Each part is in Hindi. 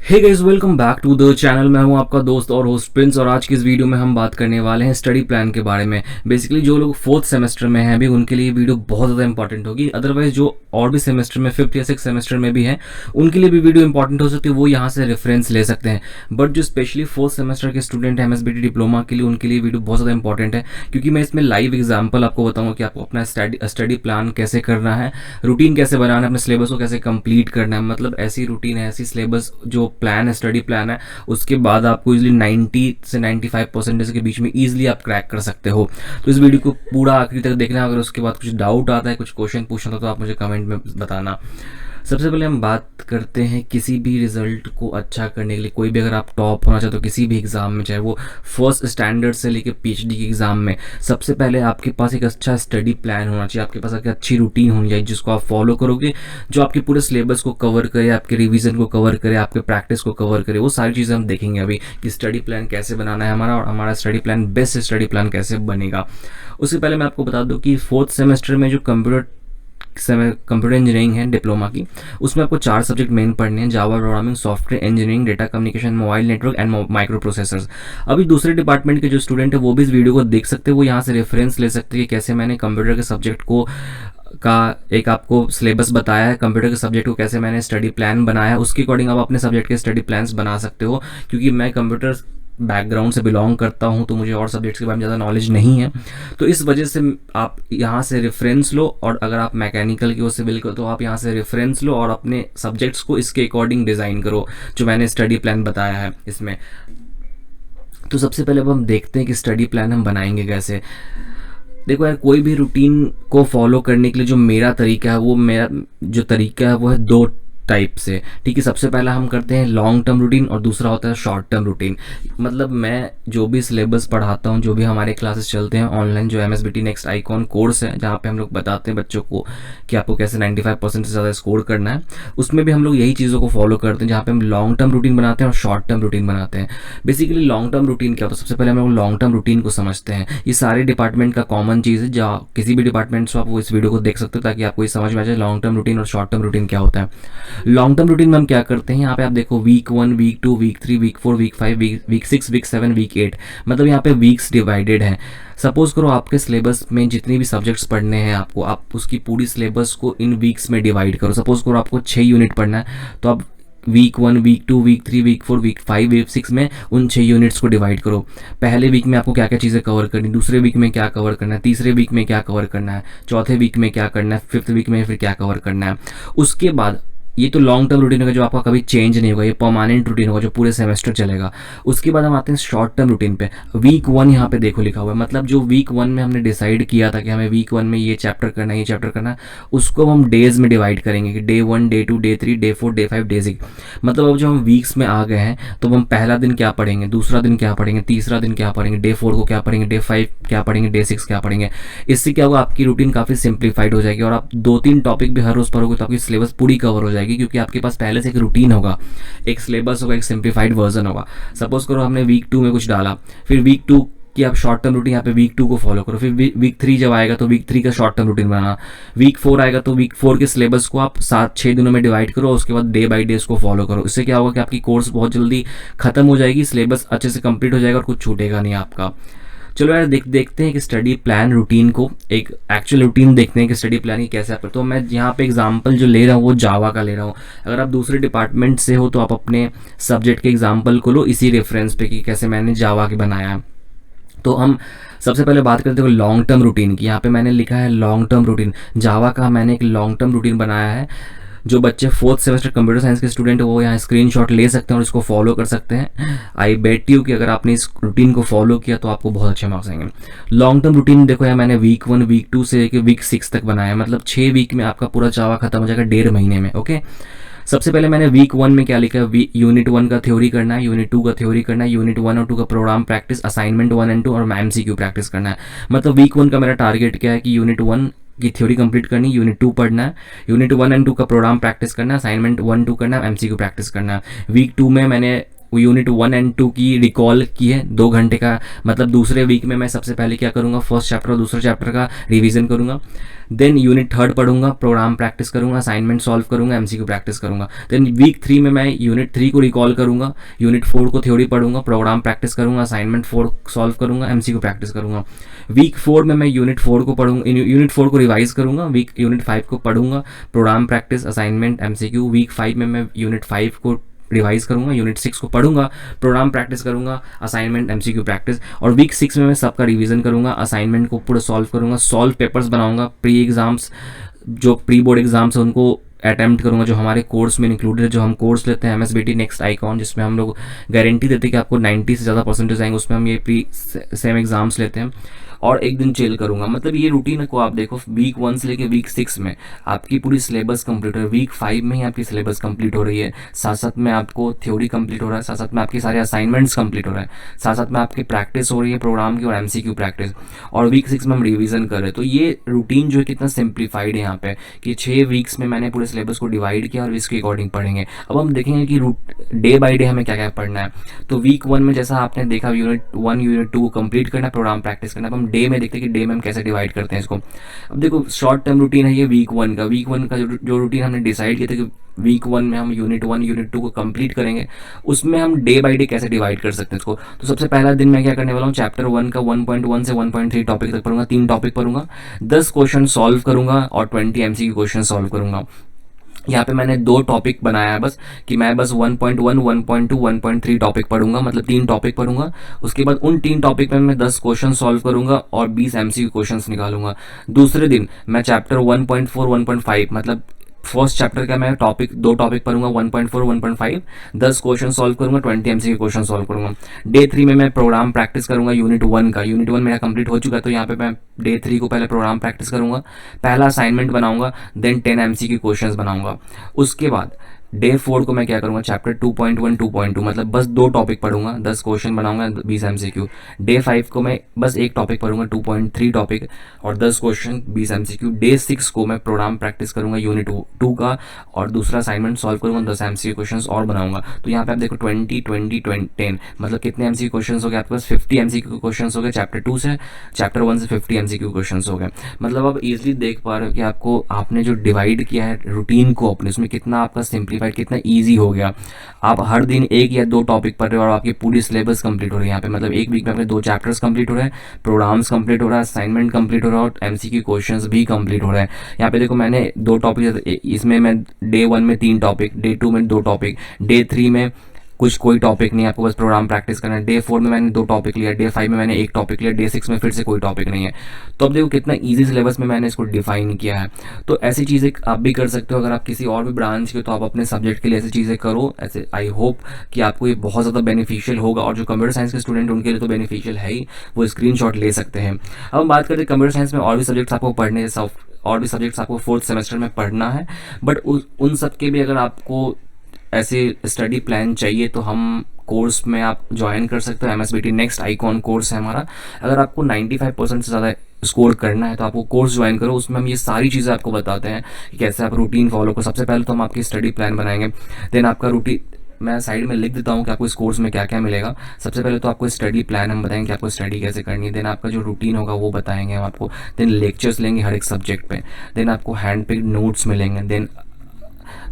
Hey guys, welcome back to the channel. मैं हूं आपका दोस्त और होस्ट प्रिंस, और आज की इस वीडियो में हम बात करने वाले हैं स्टडी प्लान के बारे में। बेसिकली जो लोग फोर्थ सेमेस्टर में हैं अभी, उनके लिए वीडियो बहुत ज़्यादा इंपॉर्टेंट होगी। अदरवाइज जो और भी सेमेस्टर में, फिफ्थ या सिक्स सेमेस्टर में भी हैं, उनके लिए भी वीडियो इंपॉर्टेंट हो सकती है, वो यहाँ से रेफरेंस ले सकते हैं। बट जो स्पेशली फोर्थ सेमेस्टर के स्टूडेंट हैं MSBT डिप्लोमा के लिए, उनके लिए वीडियो बहुत ज़्यादा इंपॉर्टेंट है, क्योंकि मैं इसमें लाइव एग्जाम्पल आपको बताऊँगा कि आपको अपना स्टडी प्लान कैसे करना है, रूटीन कैसे बनाना है, अपने सिलेबस को कैसे कंप्लीट करना है। मतलब ऐसी रूटीन है, ऐसी सिलेबस जो प्लान है, स्टडी प्लान है, उसके बाद आपको इजीली 90 से 95% के बीच में इजीली आप क्रैक कर सकते हो। तो इस वीडियो को पूरा आखिरी तक देखना। अगर उसके बाद कुछ डाउट आता है, कुछ क्वेश्चन पूछना था, तो आप मुझे कमेंट में बताना। सबसे पहले हम बात करते हैं किसी भी रिजल्ट को अच्छा करने के लिए। कोई भी अगर आप टॉप होना चाहते हो किसी भी एग्ज़ाम में, चाहे वो फर्स्ट स्टैंडर्ड से लेकर PhD के एग्ज़ाम में, सबसे पहले आपके पास एक अच्छा स्टडी प्लान होना चाहिए। आपके पास एक अच्छी रूटीन होनी चाहिए जिसको आप फॉलो करोगे, जो आपके पूरे सिलेबस को कवर करे, आपके रिवीजन को कवर करे, आपके प्रैक्टिस को कवर करे। वो सारी चीज़ें हम देखेंगे अभी कि स्टडी प्लान कैसे बनाना है हमारा, और हमारा study plan, best study plan कैसे बनेगा। उससे पहले मैं आपको बता दूँ कि फोर्थ सेमेस्टर में जो कंप्यूटर इंजीनियरिंग है डिप्लोमा की, उसमें आपको 4 सब्जेक्ट मेन पढ़ने हैं: Java programming, software engineering, data communication, mobile network and micro processors. अभी दूसरे डिपार्टमेंट के जो स्टूडेंट है वो भी इस वीडियो को देख सकते हैं, वो यहाँ से रेफरेंस ले सकते हैं कि कैसे मैंने कंप्यूटर के सब्जेक्ट को का एक आपको सिलेबस बताया है, कंप्यूटर के सब्जेक्ट को कैसे मैंने स्टडी प्लान बनाया है, उसके अकॉर्डिंग आप अपने सब्जेक्ट के स्टडी प्लान्स बना सकते हो। क्योंकि मैं कंप्यूटर बैकग्राउंड से बिलोंग करता हूं, तो मुझे और सब्जेक्ट्स के बारे में ज़्यादा नॉलेज नहीं है, तो इस वजह से आप यहाँ से रेफरेंस लो। और अगर आप मैकेनिकल की ओर से बिल्कुल, तो आप यहाँ से रेफरेंस लो और अपने सब्जेक्ट्स को इसके अकॉर्डिंग डिज़ाइन करो जो मैंने स्टडी प्लान बताया है इसमें। तो सबसे पहले अब हम देखते हैं कि स्टडी प्लान हम बनाएंगे कैसे। देखो यार, कोई भी रूटीन को फॉलो करने के लिए जो मेरा तरीका है, वो मेरा जो तरीका है वो है 2 टाइप से। ठीक है, सबसे पहला हम करते हैं लॉन्ग टर्म रूटीन, और दूसरा होता है शॉर्ट टर्म रूटीन। मतलब मैं जो भी सिलेबस पढ़ाता हूँ, जो भी हमारे क्लासेस चलते हैं ऑनलाइन, जो MSBT नेक्स्ट आइकॉन कोर्स है, जहाँ पे हम लोग बताते हैं बच्चों को कि आपको कैसे 95% से ज़्यादा स्कोर करना है, उसमें भी हम लोग यही चीज़ों को फॉलो करते हैं, जहाँ पे हम लॉन्ग टर्म रूटीन बनाते हैं और शॉर्ट टर्म रूटीन बनाते हैं। बेसिकली लॉन्ग टर्म रूटीन क्या होता है? सबसे पहले हम लोग लॉन्ग टर्म रूटीन को समझते हैं। ये सारे डिपार्टमेंट का कॉमन चीज़ है, जहाँ किसी भी डिपार्टमेंट से आप वो इस वीडियो को देख सकते हो, ताकि आपको ये समझ में आ जाए लॉन्ग टर्म रूटीन और शॉर्ट टर्म रूटीन क्या होता है। लॉन्ग टर्म रूटीन में हम क्या करते हैं, यहाँ पे आप देखो week 1, week 2, week 3, week 4, week 5, week 6, week 7, week 8, मतलब यहाँ पे वीक्स डिवाइडेड हैं। सपोज करो आपके सिलेबस में जितनी भी सब्जेक्ट्स पढ़ने हैं आपको, आप उसकी पूरी सिलेबस को इन वीक्स में डिवाइड करो। सपोज करो आपको 6 यूनिट पढ़ना है, तो आप week 1, week 2, week 3, week 4, week 5, week 6 में उन 6 यूनिट्स को डिवाइड करो। पहले वीक में आपको क्या क्या चीज़ें कवर करनी, दूसरे वीक में क्या कवर करना है, तीसरे वीक में क्या कवर करना है, चौथे वीक में क्या करना है, फिफ्थ वीक में फिर क्या कवर करना है। उसके बाद ये तो लॉन्ग टर्म रूटीन होगा जो आपका कभी चेंज नहीं होगा, ये परमानेंट रूटीन होगा जो पूरे सेमेस्टर चलेगा। उसके बाद हम आते हैं शॉर्ट टर्म रूटीन पे। वीक 1 यहाँ पे देखो लिखा हुआ है, मतलब जो वीक 1 में हमने डिसाइड किया था कि हमें वीक 1 में ये चैप्टर करना है, ये चैप्टर करना है, उसको हम डेज में डिवाइड करेंगे कि day 1, day 2, day 3, day 4, day 5, day 6। मतलब अब जो हम वीक्स में आ गए हैं, तो हम पहला दिन क्या पढ़ेंगे, दूसरा दिन क्या पढ़ेंगे, तीसरा दिन क्या पढ़ेंगे, डे 4 को क्या पढ़ेंगे, डे 5 क्या पढ़ेंगे, डे 6 क्या पढ़ेंगे। इससे क्या होगा, आपकी रूटीन काफ़ी सिंप्लीफाइड हो जाएगी, और आप 2-3 टॉपिक भी हर रोज़ पढ़ोगे तो आपकी सिलेबस पूरी कवर हो जाएगी, क्योंकि आपके पास पहले से एक रूटीन होगा, एक सिलेबस होगा, एक सिंप्लीफाइड वर्जन होगा। सपोज करो हमने वीक 2 में कुछ डाला, फिर वीक 2 कि आप शॉर्ट टर्म रूटीन यहाँ पे वीक 2 को फॉलो करो, फिर वीक 3 जब आएगा तो वीक 3 का शॉर्ट टर्म रूटीन बनाना, वीक 4 आएगा तो वीक 4 के सिलेबस को आप 7-6 दिनों में डिवाइड करो, उसके बाद डे बाई डे इसको फॉलो करो। इससे क्या होगा कि आपकी कोर्स बहुत जल्दी खत्म हो जाएगी, सिलेबस अच्छे से कंप्लीट हो जाएगा और कुछ छूटेगा नहीं आपका। चलो यार, देखते हैं कि स्टडी प्लान रूटीन को, एक एक्चुअल रूटीन देखते हैं कि स्टडी प्लान की कैसे आप। तो मैं यहाँ पे एग्जांपल जो ले रहा हूँ वो जावा का ले रहा हूँ। अगर आप दूसरे डिपार्टमेंट से हो तो आप अपने सब्जेक्ट के एग्जांपल को लो इसी रेफरेंस पे कि कैसे मैंने जावा के बनाया है। तो हम सबसे पहले बात करते हैं लॉन्ग टर्म रूटीन की। यहाँ पे मैंने लिखा है लॉन्ग टर्म रूटीन। जावा का मैंने एक लॉन्ग टर्म रूटीन बनाया है। जो बच्चे फोर्थ सेमेस्टर कंप्यूटर साइंस के स्टूडेंट है वो यहाँ स्क्रीनशॉट ले सकते हैं और इसको फॉलो कर सकते हैं। आई बेट यू कि अगर आपने इस रूटीन को फॉलो किया तो आपको बहुत अच्छे मार्क्स आएंगे। लॉन्ग टर्म रूटीन देखो यार, मैंने वीक 1, वीक 2 से लेकर वीक 6 तक बनाया, मतलब 6 वीक में आपका पूरा जावा खत्म हो जाएगा, 1.5 महीने में। ओके, सबसे पहले मैंने वीक 1 में क्या लिखा है, यूनिट 1 का थ्योरी करना है, यूनिट 2 का थ्योरी करना है, यूनिट 1 और 2 का प्रोग्राम प्रैक्टिस, असाइनमेंट 1 एंड 2 और MCQ प्रैक्टिस करना है। मतलब वीक 1 का मेरा टारगेट क्या है कि यूनिट 1 की थ्योरी कंप्लीट करनी, यूनिट 2 पढ़ना है, यूनिट 1 एंड 2 का प्रोग्राम प्रैक्टिस करना है, असाइनमेंट 1-2 करना है, MCQ प्रैक्टिस करना है। वीक 2 में मैंने यूनिट 1 और 2 की रिकॉल की है 2 घंटे का। मतलब दूसरे वीक में मैं सबसे पहले क्या करूँगा, फर्स्ट चैप्टर और दूसरे चैप्टर का रिवीजन करूँगा। देन यूनिट 3 पढ़ूंगा, प्रोग्राम प्रैक्टिस करूंगा, असाइनमेंट सॉल्व करूंगा, एमसीक्यू प्रैक्टिस करूंगा। देन वीक 3 में मैं यूनिट 3 को रिकॉल करूंगा, यूनिट 4 को थ्योरी पढ़ूंगा, प्रोग्राम प्रैक्टिस करूंगा, असाइनमेंट 4 सॉल्व करूंगा, एमसीक्यू प्रैक्टिस करूंगा। वीक 4 में मैं यूनिट 4 को पढ़ूंगा, यूनिट 4 को रिवाइज करूंगा, यूनिट 5 को पढ़ूंगा, program practice, assignment, MCQ. Week 5 में मैं यूनिट 5 को रिवाइज करूंगा, यूनिट 6 को पढ़ूंगा, प्रोग्राम प्रैक्टिस करूंगा, असाइनमेंट, एमसीक्यू प्रैक्टिस। और वीक 6 में मैं सबका रिवीजन करूंगा, असाइनमेंट को पूरा सॉल्व करूंगा, सॉल्व पेपर्स बनाऊंगा, प्री एग्जाम्स जो प्री बोर्ड एग्जाम्स है उनको अटैम्प्ट करूंगा, जो हमारे कोर्स में इंक्लूडेड है। जो हम कोर्स लेते हैं एमएसबीटी नेक्स्ट आइकॉन, जिसमें हम लोग गारंटी देते हैं कि आपको 90 से ज़्यादा परसेंटेज आएंगे, उसमें हम ये प्री सेम एग्जाम्स लेते हैं। और एक दिन चिल करूंगा। मतलब ये रूटीन को आप देखो, वीक 1 से लेकर वीक 6 में आपकी पूरी सिलेबस कंप्लीट है, वीक 5 में ही आपकी सिलेबस कंप्लीट हो रही है, साथ साथ में आपको थ्योरी कंप्लीट हो रहा है, साथ साथ में आपके सारे असाइनमेंट्स कंप्लीट हो रहे हैं, साथ साथ में आपकी प्रैक्टिस हो रही है प्रोग्राम की और एमसीक्यू प्रैक्टिस, और वीक 6 में हम रिवीजन कर रहे हैं। तो ये रूटीन जो है कितना सिंप्लीफाइड है यहाँ पे, कि 6 वीक्स में मैंने पूरे सिलेबस को डिवाइड किया और इसके अकॉर्डिंग पढ़ेंगे। अब हम देखेंगे कि डे बाई डे हमें क्या क्या पढ़ना है। तो वीक 1 में जैसा आपने देखा यूनिट 1 यूनिट 2 कंप्लीट करना है, प्रोग्राम प्रैक्टिस करना है। अब हम डे में देखते हैं कि डे में हम कैसे डिवाइड करते हैं इसको। अब देखो शॉर्ट टर्म रूटीन है ये वीक 1 का। वीक 1 का जो रूटीन हमने डिसाइड किया था कि वीक 1 में हम यूनिट 1 यूनिट 2 को कंप्लीट करेंगे, उसमें हम डे बाई डे कैसे डिवाइड कर सकते हैं इसको। तो सबसे पहला दिन मैं क्या करने वाला हूँ, चैप्टर 1 का 1.1 से 1.3 टॉपिक तक पढ़ूंगा, 3 टॉपिक पढ़ूंगा, 10 क्वेश्चन सॉल्व करूंगा और 20 एमसीक्यू क्वेश्चन सॉल्व करूंगा। यहाँ पे मैंने 2 टॉपिक बनाया है बस, कि मैं बस 1.1 1.2 1.3 टॉपिक पढ़ूंगा, मतलब 3 टॉपिक पढ़ूंगा। उसके बाद उन 3 टॉपिक में मैं 10 क्वेश्चन सॉल्व करूंगा और 20 एमसीक्यू क्वेश्चंस निकालूंगा। दूसरे दिन मैं चैप्टर 1.4 1.5 मतलब फर्स्ट चैप्टर का मैं 2 टॉपिक पढ़ूंगा, 1.4 1.5, 10 क्वेश्चन सॉल्व करूंगा, 20 एमसीक्यू क्वेश्चन सॉल्व करूंगा। डे 3 में मैं प्रोग्राम प्रैक्टिस करूंगा यूनिट 1 का। यूनिट 1 मेरा कंप्लीट हो चुका है, तो यहाँ पे मैं डे 3 को पहले प्रोग्राम प्रैक्टिस करूंगा, पहला असाइनमेंट बनाऊंगा, देन 10 एमसीक्यू क्वेश्चन बनाऊंगा। उसके बाद डे 4 को मैं क्या करूंगा, चैप्टर 2.1 2.2 मतलब बस 2 टॉपिक पढ़ूंगा, 10 क्वेश्चन बनाऊंगा, 20 एमसीक्यू। डे 5 को मैं बस 1 टॉपिक पढ़ूंगा, 2.3 टॉपिक और 10 क्वेश्चन 20 एमसीक्यू। डे 6 को मैं प्रोग्राम प्रैक्टिस करूंगा यूनिट 2 का और दूसरा असाइनमेंट सॉल्व करूंगा, 10 एमसीक्यू क्वेश्चन और बनाऊंगा। तो यहाँ पे आप देखो 20 20 20 10 मतलब कितने एमसीक्यू क्वेश्चन हो गए आपके पास, 50 एमसीक्यू क्वेश्चन हो गए चैप्टर 2 से। चैप्टर 1 से 50 एमसीक्यू क्वेश्चन हो गए। मतलब आप इजिली देख पा रहे हो कि आपने जो डिवाइड किया है रूटीन को अपने, उसमें कितना आपका सिंप्लीफाइड, कितना ईजी हो गया। आप हर दिन 1 या 2 टॉपिक पढ़ रहे हो और आपकी पूरी सिलेबस कंप्लीट हो रही है यहाँ पे। मतलब एक वीक में अपने 2 चैप्टर्स कंप्लीट हो रहे हैं, प्रोग्राम्स कंप्लीट हो रहा है, असाइनमेंट कंप्लीट हो रहा है और एमसीक्यू क्वेश्चंस भी कंप्लीट हो रहे हैं। यहाँ पे देखो मैंने 2 टॉपिक, इसमें मैं डे 1 में 3 टॉपिक, डे 2 में 2 टॉपिक, डे 3 में कोई टॉपिक नहीं, आपको बस प्रोग्राम प्रैक्टिस करना है। डे 4 में मैंने 2 टॉपिक लिया, डे 5 में मैंने 1 टॉपिक लिया, डे 6 में फिर से कोई टॉपिक नहीं है। तो अब देखो कितना इजी सिलेबस में मैंने इसको डिफाइन किया है। तो ऐसी चीज़ें आप भी कर सकते हो। अगर आप किसी और भी ब्रांच के, तो आप अपने सब्जेक्ट के लिए ऐसी चीज़ें करो। ऐसे आई होप कि आपको ये बहुत ज़्यादा बेनिफिशियल होगा, और जो कंप्यूटर साइंस के स्टूडेंट उनके लिए तो बेनिफिशियल है ही, वो स्क्रीनशॉट ले सकते हैं। अब हम बात करते हैं कंप्यूटर साइंस में और भी सब्जेक्ट्स आपको पढ़ने, और भी सब्जेक्ट्स आपको 4th सेमेस्टर में पढ़ना है। बट उन सब के भी अगर आपको ऐसे स्टडी प्लान चाहिए तो हम कोर्स में आप ज्वाइन कर सकते हो। एमएसबीटी नेक्स्ट आइकॉन कोर्स है हमारा। अगर आपको 95% से ज़्यादा स्कोर करना है तो आपको कोर्स ज्वाइन करो। उसमें हम ये सारी चीज़ें आपको बताते हैं कि कैसे आप रूटीन फॉलो करो। सबसे पहले तो हम आपकी स्टडी प्लान बनाएंगे, देन आपका रूटीन मैं साइड में लिख देता हूँ कि आपको इस कोर्स में क्या क्या मिलेगा। सबसे पहले तो आपको स्टडी प्लान हम बताएंगे कि आपको स्टडी कैसे करनी है, देन आपका जो रूटीन होगा वो बताएंगे हम आपको, देन लेक्चर्स लेंगे हर एक सब्जेक्ट पे, देन आपको हैंड पिक्ड नोट्स मिलेंगे, देन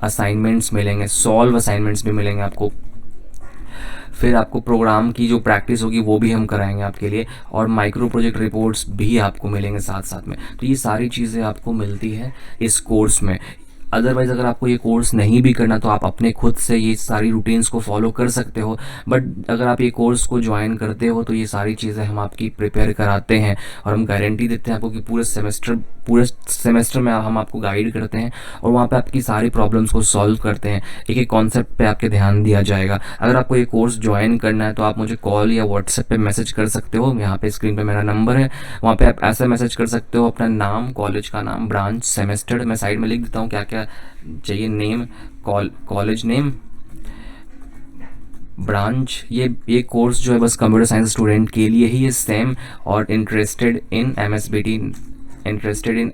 असाइनमेंट्स मिलेंगे, सॉल्व असाइनमेंट्स भी मिलेंगे आपको, फिर आपको प्रोग्राम की जो प्रैक्टिस होगी वो भी हम कराएंगे आपके लिए, और माइक्रो प्रोजेक्ट रिपोर्ट्स भी आपको मिलेंगे साथ साथ में। तो ये सारी चीज़ें आपको मिलती है इस कोर्स में। अदरवाइज़ अगर आपको ये कोर्स नहीं भी करना तो आप अपने खुद से ये सारी रूटीन्स को फॉलो कर सकते हो। बट अगर आप ये कोर्स को ज्वाइन करते हो तो ये सारी चीज़ें हम आपकी प्रिपेयर कराते हैं, और हम गारंटी देते हैं आपको कि पूरे सेमेस्टर में हम आपको गाइड करते हैं, और वहाँ पे आपकी सारी प्रॉब्लम्स को सॉल्व करते हैं। एक एक कॉन्सेप्ट पे आपके ध्यान दिया जाएगा। अगर आपको ये कोर्स ज्वाइन करना है तो आप मुझे कॉल या व्हाट्सएप पे मैसेज कर सकते हो। यहाँ पे स्क्रीन पे मेरा नंबर है, वहाँ पे आप ऐसा मैसेज कर सकते हो, अपना नाम, कॉलेज का नाम, ब्रांच, सेमेस्टर, मैं साइड में लिख देता हूँ क्या क्या चाहिए, नेम, कॉलेज नेम, ब्रांच। ये कोर्स जो है बस कंप्यूटर साइंस स्टूडेंट के लिए ही है सेम, और interested in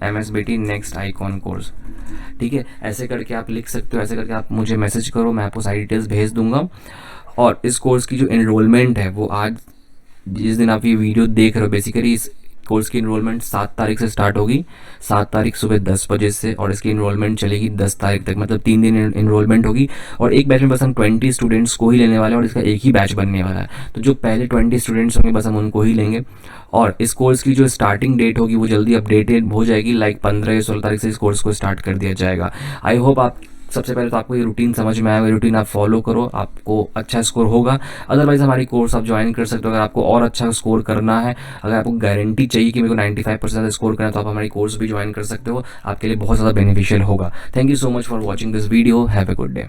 MSBT next icon course. ठीक है, ऐसे करके आप लिख सकते हो, ऐसे करके आप मुझे मैसेज करो, मैं आपको सारी डिटेल्स भेज दूंगा। और इस कोर्स की जो एनरोलमेंट है वो आज जिस दिन आप ये वीडियो देख रहे हो, बेसिकली इस कोर्स की इनरोलमेंट 7 तारीख से स्टार्ट होगी, 7 तारीख सुबह 10 बजे से, और इसकी इनरोलमेंट चलेगी 10 तारीख तक, मतलब 3 दिन इनरोलमेंट होगी। और एक बैच में बस हम 20 स्टूडेंट्स को ही लेने वाले हैं और इसका एक ही बैच बनने वाला है। तो जो पहले 20 स्टूडेंट्स होंगे बस हम उनको ही लेंगे। और इस कोर्स की जो स्टार्टिंग डेट होगी वो जल्दी अपडेटेड हो जाएगी, लाइक 15 या 16 तारीख से इस कोर्स को स्टार्ट कर दिया जाएगा। आई होप आप, सबसे पहले तो आपको ये रूटीन समझ में आया, ये रूटीन आप फॉलो करो, आपको अच्छा स्कोर होगा। अदरवाइज हमारी कोर्स आप ज्वाइन कर सकते हो अगर आपको और अच्छा स्कोर करना है। अगर आपको गारंटी चाहिए कि मेरे को 95% स्कोर करना है तो आप हमारी कोर्स भी ज्वाइन कर सकते हो, आपके लिए बहुत ज़्यादा बेनिफिशियल होगा। Thank you so much for watching this video, have a good day.